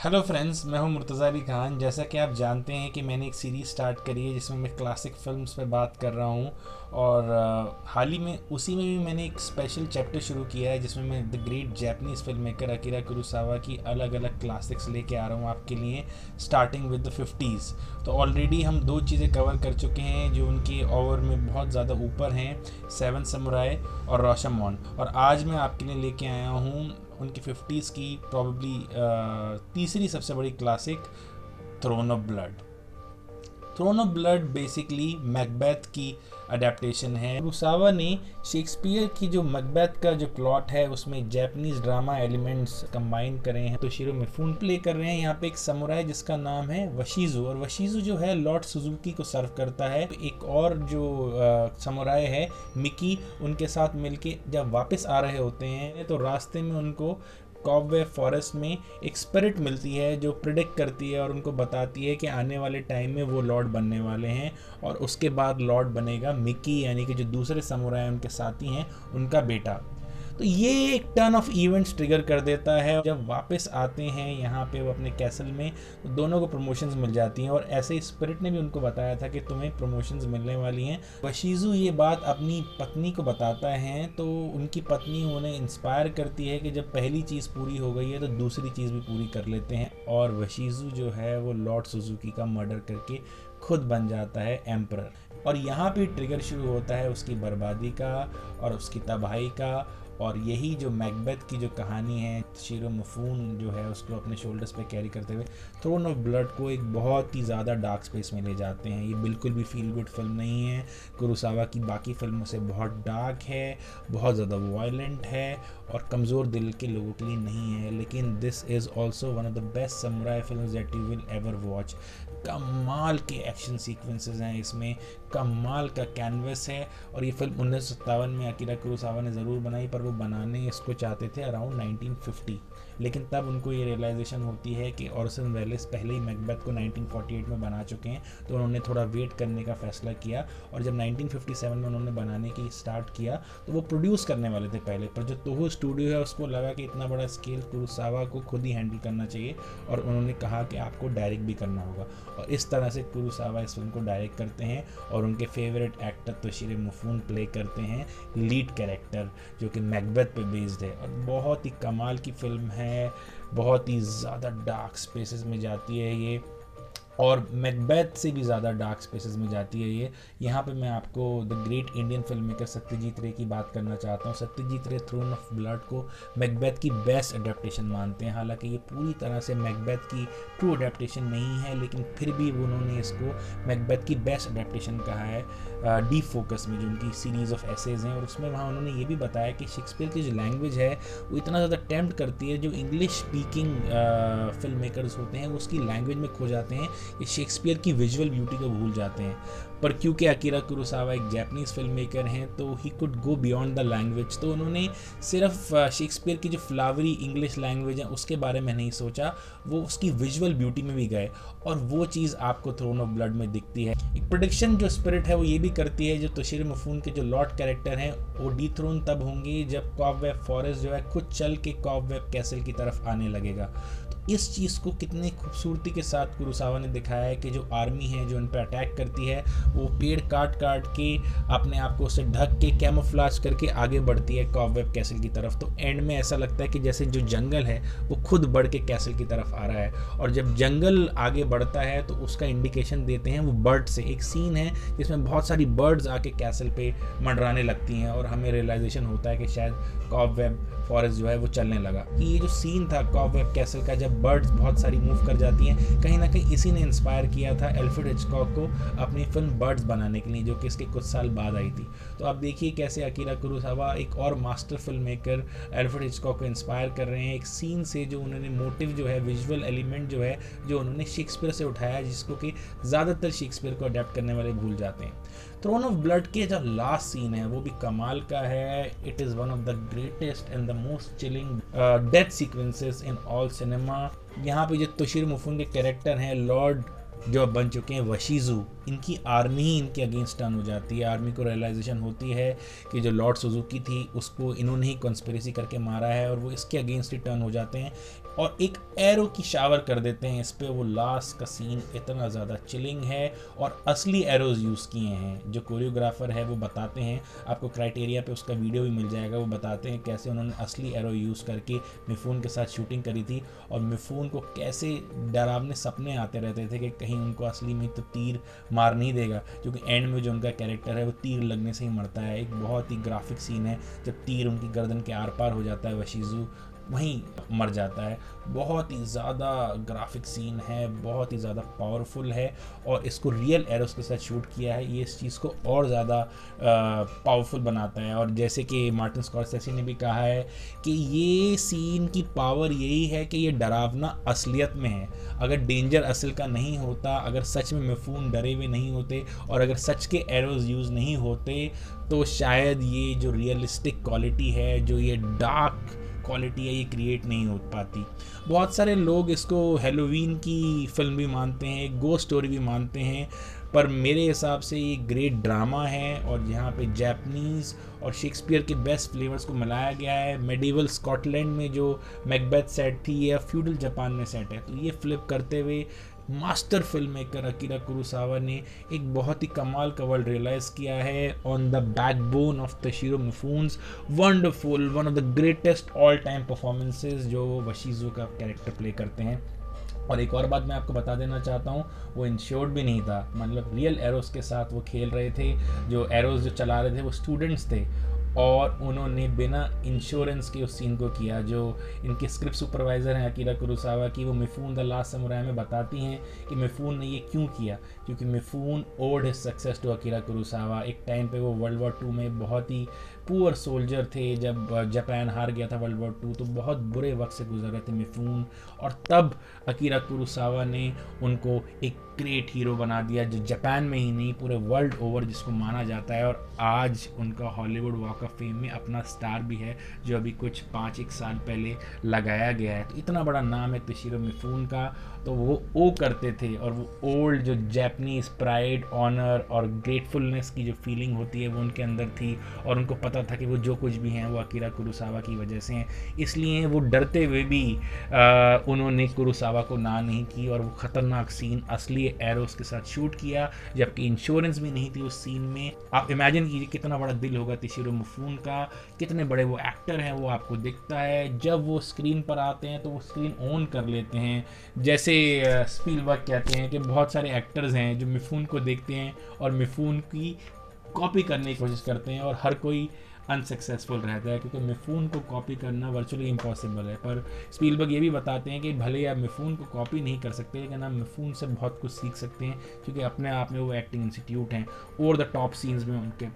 Hello friends, मैं हूं मुर्तज़ा अली खान। जैसा कि आप जानते हैं कि मैंने एक सीरीज़ स्टार्ट करी है जिसमें मैं क्लासिक फ़िल्म्स पे बात कर रहा हूं। और हाल ही में उसी में भी मैंने एक स्पेशल चैप्टर शुरू किया है जिसमें मैं the great Japanese film maker Akira Kurosawa की अलग अलग क्लासिक्स लेके आ रहा हूं आपके लिए, स्टार्टिंग विद द 50s। तो ऑलरेडी हम दो चीज़ें कवर कर चुके हैं जो उनके ओवर में बहुत ज़्यादा ऊपर हैं, सेवन समुराई और रोशामोन। और आज मैं आपके लिए लेके आया हूँ उनकी 50s की प्रॉबली तीसरी सबसे बड़ी classic, throne of blood. Throne of blood basically Macbeth की अडेप्टेशन है। कुरोसावा ने शेक्सपियर की जो मैकबेथ का जो प्लॉट है उसमें जापानीज ड्रामा एलिमेंट्स कंबाइन करे हैं। तो शिरो में फून प्ले कर रहे हैं यहाँ पे एक समुराई जिसका नाम है वशीजू, और वशीजू जो है लॉर्ड सुजुकी को सर्व करता है। एक और जो समुराई है मिकी, उनके साथ मिलके जब वापस आ रहे होते हैं तो रास्ते में उनको कॉबवेब फॉरेस्ट में एक स्पिरिट मिलती है जो प्रिडिक्ट करती है और उनको बताती है कि आने वाले टाइम में वो लॉर्ड बनने वाले हैं और उसके बाद लॉर्ड बनेगा मिकी, यानी कि जो दूसरे समुराई उनके साथी हैं उनका बेटा। तो ये एक टर्न ऑफ इवेंट्स ट्रिगर कर देता है। जब वापस आते हैं यहाँ पे वो अपने कैसल में, तो दोनों को प्रमोशंस मिल जाती हैं। और ऐसे ही स्पिरिट ने भी उनको बताया था कि तुम्हें प्रमोशंस मिलने वाली हैं। वशीजू ये बात अपनी पत्नी को बताता है तो उनकी पत्नी उन्हें इंस्पायर करती है कि जब पहली चीज़ पूरी हो गई है तो दूसरी चीज़ भी पूरी कर लेते हैं। और वशीजू जो है वो लॉर्ड सुजुकी का मर्डर करके खुद बन जाता है एम्परर। और यहाँ पे ट्रिगर शुरू होता है उसकी बर्बादी का और उसकी तबाही का। और यही जो मैकबेथ की जो कहानी है, शिरो मफून जो है उसको अपने शोल्डर्स पे कैरी करते हुए थ्रोन ऑफ ब्लड को एक बहुत ही ज़्यादा डार्क स्पेस में ले जाते हैं। ये बिल्कुल भी फील गुड फिल्म नहीं है। कुरोसावा की बाकी फिल्मों से बहुत डार्क है, बहुत ज़्यादा वायलेंट है और कमज़ोर दिल के लोगों के लिए नहीं है। लेकिन this is also one of the best samurai films that you will ever watch. कमाल के एक्शन सीक्वेंसेस हैं इसमें, कमाल का कैनवस है। और ये फिल्म 1957 में अकीरा कुरोसावा ने ज़रूर बनाई, पर वो बनाने इसको चाहते थे अराउंड 1950। लेकिन तब उनको ये रियलाइजेशन होती है कि ऑर्सन वेलेस पहले ही मैकबेथ को 1948 में बना चुके हैं, तो उन्होंने थोड़ा वेट करने का फैसला किया। और जब 1957 में उन्होंने बनाने की स्टार्ट किया तो वो प्रोड्यूस करने वाले थे पहले, पर जो तोहो स्टूडियो है उसको लगा कि इतना बड़ा स्केल कुरोसावा को खुद ही हैंडल करना चाहिए और उन्होंने कहा कि आपको डायरेक्ट भी करना होगा। और इस तरह से कुरोसावा इस फिल्म को डायरेक्ट करते हैं और उनके फेवरेट एक्टर तोशिरो मिफून प्ले करते हैं लीड कैरेक्टर, जो कि मैकबेथ पे बेस्ड है। और बहुत ही कमाल की फिल्म है, बहुत ही ज़्यादा डार्क स्पेसेस में जाती है ये, और मैकबेथ से भी ज़्यादा डार्क स्पेसेस में जाती है ये। यहाँ पे मैं आपको the great Indian film maker Satyajit रे की बात करना चाहता हूँ। सत्यजीत रे थ्रोन ऑफ ब्लड को मैकबेथ की बेस्ट अडेप्टेशन मानते हैं। हालांकि ये पूरी तरह से मैकबेथ की ट्रू अडेप्टेशन नहीं है, लेकिन फिर भी उन्होंने इसको मैकबेथ की बेस्ट अडेप्टेशन कहा है। डीप फोकस में जो उनकी सीरीज़ ऑफ एसेज हैं, और उसमें वहाँ उन्होंने ये भी बताया कि शेक्सपियर की जो लैंग्वेज है वो इतना ज़्यादा टेम्प्ट करती है, जो इंग्लिश स्पीकिंग फिल्म मेकर्स होते हैं वो उसकी लैंग्वेज में खो जाते हैं, ये शेक्सपियर की विजुअल ब्यूटी को भूल जाते हैं। पर क्योंकि अकीरा कुरोसावा एक जापानीज़ फिल्म मेकर हैं तो he could go beyond the language, तो उन्होंने सिर्फ शेक्सपियर की जो फ्लावरी इंग्लिश लैंग्वेज है उसके बारे में नहीं सोचा, वो उसकी विजुअल ब्यूटी में भी गए। और वो चीज़ आपको थ्रोन ऑफ ब्लड में दिखती है। एक प्रेडिक्शन जो स्पिरिट है वो ये भी करती है, जो तोशिरो मिफून के जो लॉर्ड कैरेक्टर हैं वो डीथ्रोन तब होंगे जब कॉबवेब फॉरेस्ट जो है खुद चल के कॉबवेब कैसल की तरफ आने लगेगा। इस चीज़ को कितनी खूबसूरती के साथ कुरोसावा ने दिखाया है कि जो आर्मी है जो उन पर अटैक करती है वो पेड़ काट काट के अपने आप को उससे ढक के कैमोफ्लाज करके आगे बढ़ती है कॉबवेब कैसल की तरफ। तो एंड में ऐसा लगता है कि जैसे जो जंगल है वो खुद बढ़ के कैसल की तरफ आ रहा है। और जब जंगल आगे बढ़ता है तो उसका इंडिकेशन देते हैं वो बर्ड से। एक सीन है जिसमें बहुत सारी बर्ड्स आके कैसल पे मंडराने लगती हैं और हमें रियलाइजेशन होता है कि शायद कॉबवेब फॉरेस्ट जो है वो चलने लगा। कि ये जो सीन था कॉबवेब कैसल का, जब बर्ड्स बहुत सारी मूव कर जाती हैं, कहीं ना कहीं इसी ने इंस्पायर किया था एल्फ्रेड हिचकॉक को अपनी फिल्म बर्ड्स बनाने के लिए, जो कि इसके कुछ साल बाद आई थी। तो आप देखिए कैसे अकीरा कुरोसावा एक और master film maker Alfred Hitchcock को इंस्पायर कर रहे हैं एक सीन से, जो उन्होंने मोटिव जो है, विजुअल एलिमेंट जो है, जो उन्होंने शेक्सपियर से उठाया, जिसको कि ज़्यादातर शेक्सपियर को अडेप्ट करने वाले भूल जाते हैं। थ्रोन ऑफ ब्लड के जो लास्ट सीन है वो भी कमाल का है। It is one of the greatest and the most chilling death sequences in all cinema. यहाँ पे जो तोशिरो मिफून के कैरेक्टर हैं लॉर्ड जो अब बन चुके हैं वशीजू, इनकी आर्मी ही इनके अगेंस्ट टर्न हो जाती है। आर्मी को रियलाइजेशन होती है कि जो लॉर्ड सुजुकी थी उसको इन्होंने ही कॉन्स्पिरेसी करके मारा है और वो इसके अगेंस्ट ही टर्न हो जाते हैं। और एक एरो की शावर कर देते हैं इस पे। वो लास्ट का सीन इतना ज़्यादा चिलिंग है और असली एरोज यूज़ किए हैं। जो कोरियोग्राफर है वो बताते हैं, आपको क्राइटेरिया पे उसका वीडियो भी मिल जाएगा, वो बताते हैं कैसे उन्होंने असली एरो यूज़ करके मिफून के साथ शूटिंग करी थी और मिफून को कैसे डरावने सपने आते रहते थे कि कहीं उनको असली में तो तीर मार नहीं देगा, क्योंकि एंड में जो उनका कैरेक्टर है वो तीर लगने से ही मरता है। एक बहुत ही ग्राफिक सीन है जब तीर उनकी गर्दन के आर पार हो जाता है, वशीज़ू वहीं मर जाता है। बहुत ही ज़्यादा ग्राफिक सीन है, बहुत ही ज़्यादा पावरफुल है और इसको रियल एरोस के साथ शूट किया है, ये इस चीज़ को और ज़्यादा पावरफुल बनाता है। और जैसे कि मार्टिन स्कॉर्सेसी ने भी कहा है कि ये सीन की पावर यही है कि ये डरावना असलियत में है। अगर डेंजर असल का नहीं होता, अगर सच में मिफून डरे हुए नहीं होते और अगर सच के एरोज यूज़ नहीं होते तो शायद ये जो रियलिस्टिक क्वालिटी है, जो ये डार्क क्वालिटी है, ये क्रिएट नहीं हो पाती। बहुत सारे लोग इसको हेलोवीन की फिल्म भी मानते हैं, एक गोस्ट स्टोरी भी मानते हैं, पर मेरे हिसाब से ये ग्रेट ड्रामा है और यहाँ पे जापानीज़ और शेक्सपियर के बेस्ट फ्लेवर्स को मिलाया गया है। मेडिवल स्कॉटलैंड में जो मैकबेथ सेट थी या फ्यूडल जापान में सेट है, तो ये फ्लिप करते हुए master film maker Akira Kurosawa ने एक बहुत ही कमाल का वर्ल्ड रियलाइज़ किया है on the backbone of Toshiro Mifune's wonderful, one of the greatest all time performances जो वशीज़ू का कैरेक्टर प्ले करते हैं। और एक और बात मैं आपको बता देना चाहता हूँ, वो इंश्योर्ड भी नहीं था, मतलब रियल एरोस के साथ वो खेल रहे थे। जो एरोस जो चला रहे थे वो स्टूडेंट्स थे और उन्होंने बिना इंश्योरेंस के उस सीन को किया। जो इनके स्क्रिप्ट सुपरवाइज़र हैं अकीरा कुरोसावा की, वो मिफून द लास्ट समुराई में बताती हैं कि मिफून ने ये क्यों किया, क्योंकि Mifune owed his success to Akira Kurosawa. एक टाइम पे वो वर्ल्ड वॉर 2 में बहुत ही पुअर सोल्जर थे, जब जापान हार गया था वर्ल्ड वॉर 2, तो बहुत बुरे वक्त से गुजर रहे थे मिफून, और तब अकीरा कुरोसावा ने उनको एक ग्रेट हीरो बना दिया जो जापान में ही नहीं पूरे वर्ल्ड ओवर जिसको माना जाता है। और आज उनका हॉलीवुड वॉक ऑफ फेम में अपना स्टार भी है, जो अभी कुछ 5-1 साल पहले लगाया गया है। तो इतना बड़ा नाम है तोशिरो मिफून का, तो वो करते थे और वो ओल्ड जो जापानीज प्राइड, ऑनर और ग्रेटफुलनेस की जो फीलिंग होती है वो उनके अंदर थी, और उनको पता था कि वो जो कुछ भी हैं वो अकीरा कुरोसावा की वजह से हैं। इसलिए वो डरते हुए भी उन्होंने कुरोसावा को ना नहीं की और वो ख़तरनाक सीन असली एरोस के साथ शूट किया, जबकि इंश्योरेंस भी नहीं थी उस सीन में। आप इमेजिन कीजिए कितना बड़ा दिल होगा तोशिरो मिफून का, कितने बड़े वो एक्टर हैं, वो आपको दिखता है जब वो स्क्रीन पर आते हैं तो वो स्क्रीन ऑन कर लेते हैं। जैसे स्पीलबर्ग कहते हैं कि बहुत सारे एक्टर्स हैं जो मिफून को देखते हैं और मिफून की कॉपी करने की कोशिश करते हैं और हर कोई अनसक्सेसफुल रहता है, क्योंकि मिफून को कॉपी करना वर्चुअली इम्पॉसिबल है। पर स्पीलबर्ग ये भी बताते हैं कि भले आप मिफून को कॉपी नहीं कर सकते, लेकिन आप मिफून से बहुत कुछ सीख सकते हैं, क्योंकि अपने आप में वो एक्टिंग इंस्टीट्यूट हैं। ओवर द टॉप सीन्स में उनके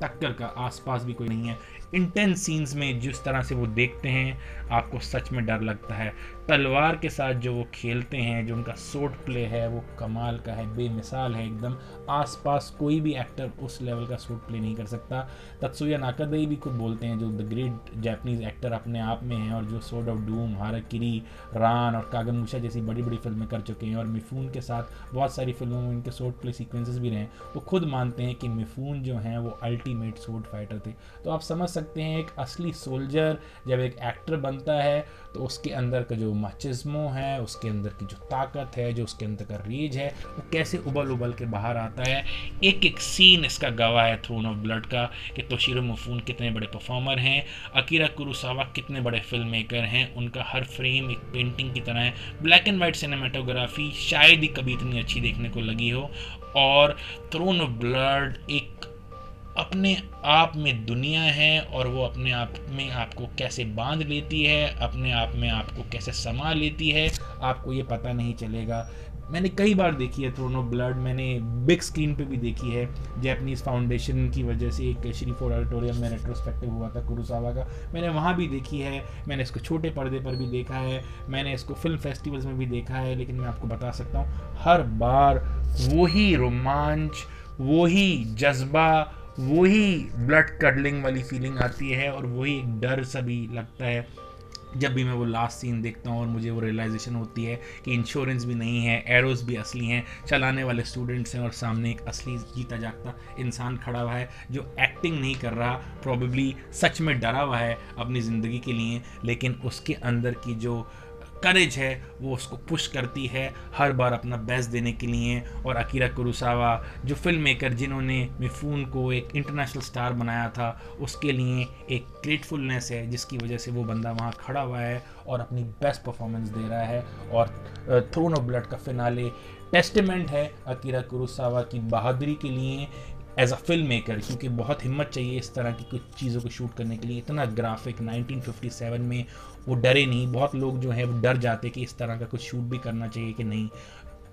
टक्कर का आसपास भी कोई नहीं है। इंटेंस सीन्स में जिस तरह से वो देखते हैं आपको सच में डर लगता है। तलवार के साथ जो वो खेलते हैं, जो उनका सोर्ड प्ले है वो कमाल का है, बेमिसाल है एकदम। आसपास कोई भी एक्टर उस लेवल का सोर्ड प्ले नहीं कर सकता। तत्सुया नाकादई भी खुद बोलते हैं, जो द ग्रेट जापानीज एक्टर अपने आप में हैं और जो सोर्ड ऑफ डूम, हाराकिरी, रान और कागेमुशा जैसी बड़ी बड़ी फिल्में कर चुके हैं और मिफून के साथ बहुत सारी फिल्मों में उनके सोर्ड प्ले सीक्वेंसेस भी रहे, वो खुद मानते हैं कि मिफून जो हैं वो अल्टीमेट सोर्ड फाइटर थे। तो आप समझ सकते हैं एक असली सोल्जर जब एक एक्टर बनता है तो उसके अंदर का जो माचिज्मो है, उसके अंदर की जो ताकत है, जो उसके अंदर का रेज है, वो कैसे उबल उबल के बाहर आता है। एक एक सीन इसका गवाह है थ्रोन ऑफ ब्लड का, कि तोशिरो मिफून कितने बड़े परफॉर्मर हैं, अकीरा कुरोसावा कितने बड़े फिल्म मेकर हैं। उनका हर फ्रेम एक पेंटिंग की तरह है। ब्लैक एंड वाइट सिनेमाटोग्राफी शायद ही कभी इतनी अच्छी देखने को लगी हो, और थ्रोन ऑफ ब्लड एक अपने आप में दुनिया है और वो अपने आप में आपको कैसे बांध लेती है, अपने आप में आपको कैसे समा लेती है, आपको ये पता नहीं चलेगा। मैंने कई बार देखी है थ्रोन ऑफ ब्लड, मैंने बिग स्क्रीन पे भी देखी है। जैपनीज़ फाउंडेशन की वजह से एक श्री फोर्ड ऑडिटोरियम में रेट्रोस्पेक्टिव हुआ था कुरोसावा का, मैंने वहाँ भी देखी है। मैंने इसको छोटे पर्दे पर भी देखा है, मैंने इसको फिल्म फेस्टिवल्स में भी देखा है। लेकिन मैं आपको बता सकता हूँ हर बार वही रोमांच, वही जज्बा, वही ब्लड कडलिंग वाली फीलिंग आती है और वही एक डर सा भी लगता है जब भी मैं वो लास्ट सीन देखता हूँ और मुझे वो रियलाइजेशन होती है कि इंश्योरेंस भी नहीं है, एरोस भी असली हैं, चलाने वाले स्टूडेंट्स हैं और सामने एक असली जीता जागता इंसान खड़ा हुआ है जो एक्टिंग नहीं कर रहा, प्रॉबेबली सच में डरा हुआ है अपनी ज़िंदगी के लिए, लेकिन उसके अंदर की जो करेज है वो उसको पुश करती है हर बार अपना बेस्ट देने के लिए। और अकीरा कुरोसावा जो फिल्म मेकर जिन्होंने मिफून को एक इंटरनेशनल स्टार बनाया था, उसके लिए एक ग्रेटफुलनेस है जिसकी वजह से वो बंदा वहाँ खड़ा हुआ है और अपनी बेस्ट परफॉर्मेंस दे रहा है। और थ्रोन ऑफ ब्लड का फिनाले टेस्टिमेंट है अकीरा कुरोसावा की बहादुरी के लिए एज अ फिल्म मेकर, क्योंकि बहुत हिम्मत चाहिए इस तरह की कुछ चीज़ों को शूट करने के लिए। इतना ग्राफिक 1957 में वो डरे नहीं। बहुत लोग जो है वो डर जाते कि इस तरह का कुछ शूट भी करना चाहिए कि नहीं।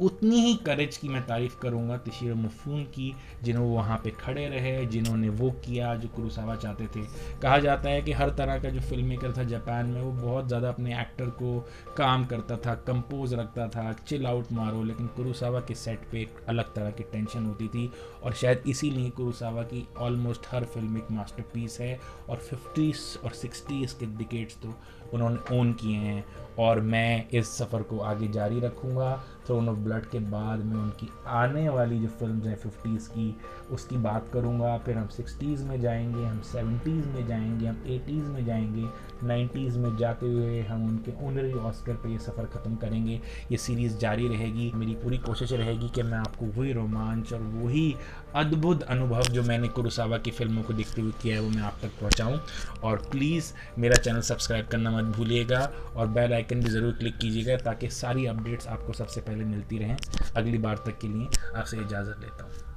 उतनी ही करेज की मैं तारीफ़ करूँगा तोशिरो मिफून की, जिन्होंने वहाँ पे खड़े रहे, जिन्होंने वो किया जो कुरोसावा चाहते थे। कहा जाता है कि हर तरह का जो फिल्म मेकर था जापान में वो बहुत ज़्यादा अपने एक्टर को काम करता था, कंपोज रखता था, चिल आउट मारो, लेकिन कुरोसावा के सेट पे एक अलग तरह की टेंशन होती थी। और शायद इसीलिए कुरोसावा की ऑलमोस्ट हर फिल्म एक मास्टरपीस है। और 50s और 60s के डिकेड्स तो उन्होंने ओन किए हैं। और मैं इस सफ़र को आगे जारी रखूँगा। थ्रोन ऑफ ब्लड के बाद मैं उनकी आने वाली जो फिल्म्स हैं 50s की उसकी बात करूँगा। फिर हम 60s में जाएंगे, हम 70s में जाएंगे, हम 80s में जाएंगे, 90s में जाते हुए हम उनके ऑनररी ऑस्कर पे ये सफ़र ख़त्म करेंगे। ये सीरीज़ जारी रहेगी। मेरी पूरी कोशिश रहेगी कि मैं आपको वही रोमांच और वही अद्भुत अनुभव जो मैंने कुरोसावा की फ़िल्मों को देखते हुए किया है वो मैं आप तक पहुंचाऊं। और प्लीज़ मेरा चैनल सब्सक्राइब करना मत भूलिएगा और बेल आइकन भी ज़रूर क्लिक कीजिएगा ताकि सारी अपडेट्स आपको सबसे पहले मिलती रहें। अगली बार तक के लिए आपसे इजाज़त लेता हूँ।